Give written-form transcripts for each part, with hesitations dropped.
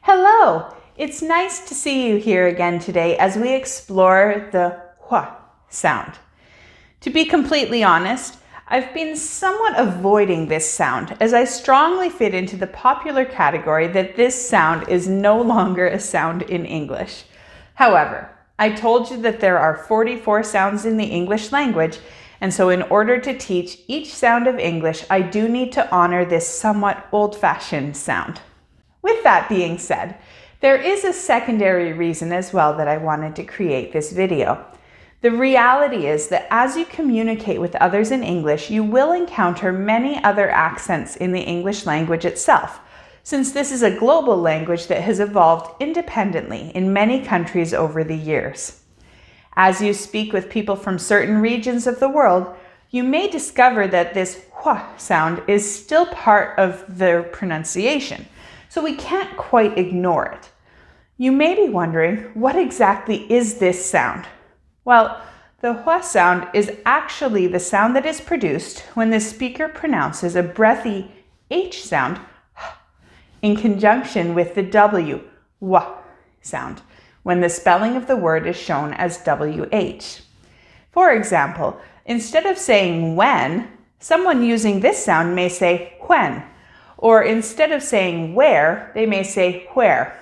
Hello! It's nice to see you here again today as we explore the hua sound. To be completely honest, I've been somewhat avoiding this sound as I strongly fit into the popular category that this sound is no longer a sound in English. However, I told you that there are 44 sounds in the English language, and so in order to teach each sound of English, I do need to honor this somewhat old-fashioned sound. With that being said, there is a secondary reason as well that I wanted to create this video. The reality is that as you communicate with others in English, you will encounter many other accents in the English language itself, since this is a global language that has evolved independently in many countries over the years. As you speak with people from certain regions of the world, you may discover that this hua sound is still part of their pronunciation, so we can't quite ignore it. You may be wondering, what exactly is this sound? Well, the hua sound is actually the sound that is produced when the speaker pronounces a breathy H sound in conjunction with the W, wa sound, when the spelling of the word is shown as WH. For example, instead of saying when, someone using this sound may say when, or instead of saying where, they may say where.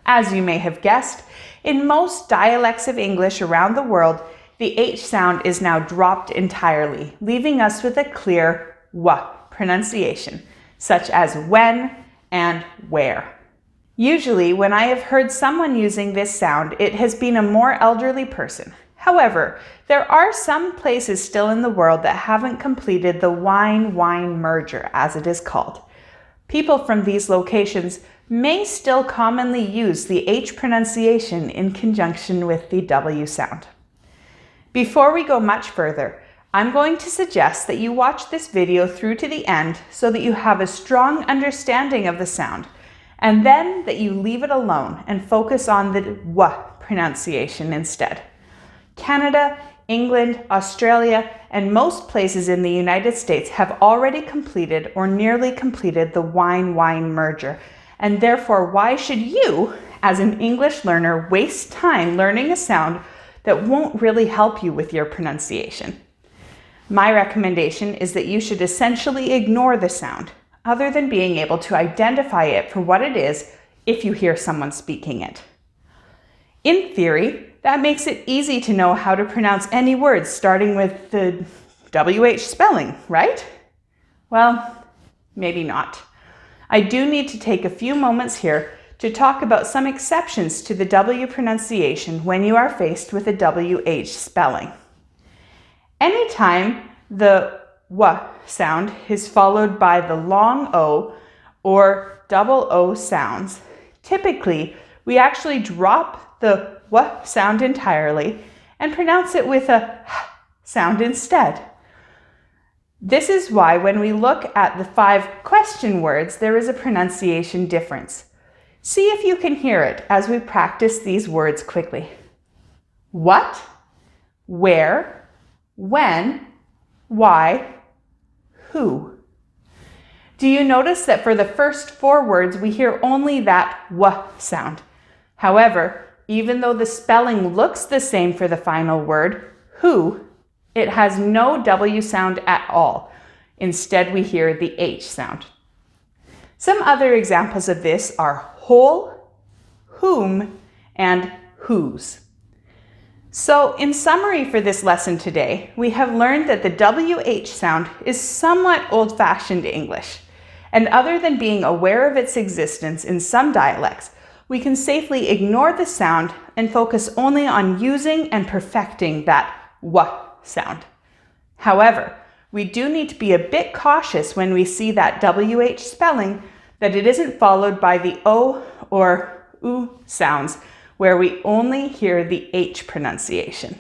As you may have guessed, in most dialects of English around the world, the H sound is now dropped entirely, leaving us with a clear wa pronunciation, such as when and where. Usually, when I have heard someone using this sound, it has been a more elderly person. However, there are some places still in the world that haven't completed the wine-whine merger, as it is called. People from these locations may still commonly use the H pronunciation in conjunction with the W sound. Before we go much further, I'm going to suggest that you watch this video through to the end so that you have a strong understanding of the sound, and then that you leave it alone and focus on the W pronunciation instead. Canada, England, Australia, and most places in the United States have already completed or nearly completed the wine-whine merger, and therefore why should you, as an English learner, waste time learning a sound that won't really help you with your pronunciation? My recommendation is that you should essentially ignore the sound, other than being able to identify it for what it is if you hear someone speaking it. In theory, that makes it easy to know how to pronounce any words starting with the WH spelling, right? Well, maybe not. I do need to take a few moments here to talk about some exceptions to the W pronunciation when you are faced with a WH spelling. Anytime the W sound is followed by the long O or double O sounds, typically we actually drop the W sound entirely and pronounce it with a H sound instead. This is why when we look at the 5 question words, there is a pronunciation difference. See if you can hear it as we practice these words quickly. What, where, when, why, who. Do you notice that for the first 4 words, we hear only that W sound? However, even though the spelling looks the same for the final word, who, it has no W sound at all. Instead, we hear the H sound. Some other examples of this are whole, whom, and whose. So, in summary for this lesson today, we have learned that the WH sound is somewhat old-fashioned English. And other than being aware of its existence in some dialects, we can safely ignore the sound and focus only on using and perfecting that W sound. However, we do need to be a bit cautious when we see that WH spelling, that it isn't followed by the O or U sounds, where we only hear the H pronunciation.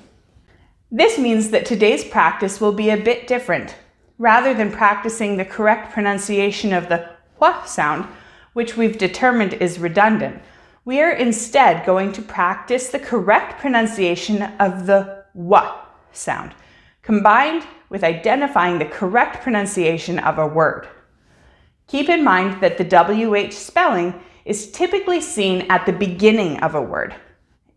This means that today's practice will be a bit different. Rather than practicing the correct pronunciation of the Hua sound, which we've determined is redundant, we are instead going to practice the correct pronunciation of the W sound, combined with identifying the correct pronunciation of a word. Keep in mind that the WH spelling is typically seen at the beginning of a word.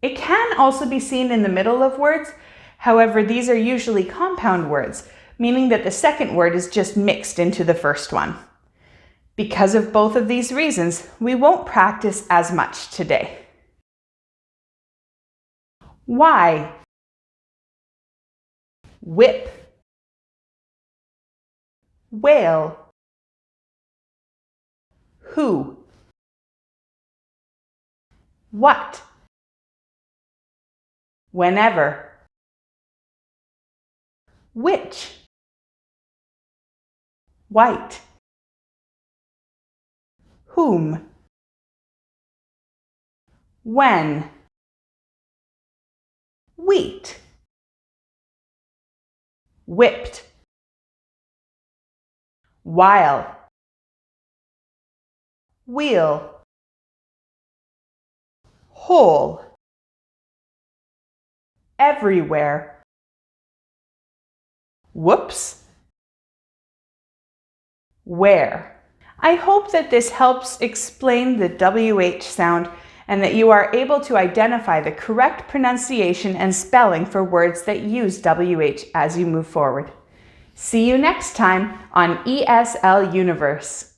It can also be seen in the middle of words. However, these are usually compound words, meaning that the second word is just mixed into the first one. Because of both of these reasons, we won't practice as much today. Why? Whip. Whale. Who? What? Whenever. Which? White. Whom? When? Wheat. Whipped. While. Wheel. Whole. Everywhere. Whoops. Where. I hope that this helps explain the WH sound and that you are able to identify the correct pronunciation and spelling for words that use WH as you move forward. See you next time on ESL Universe.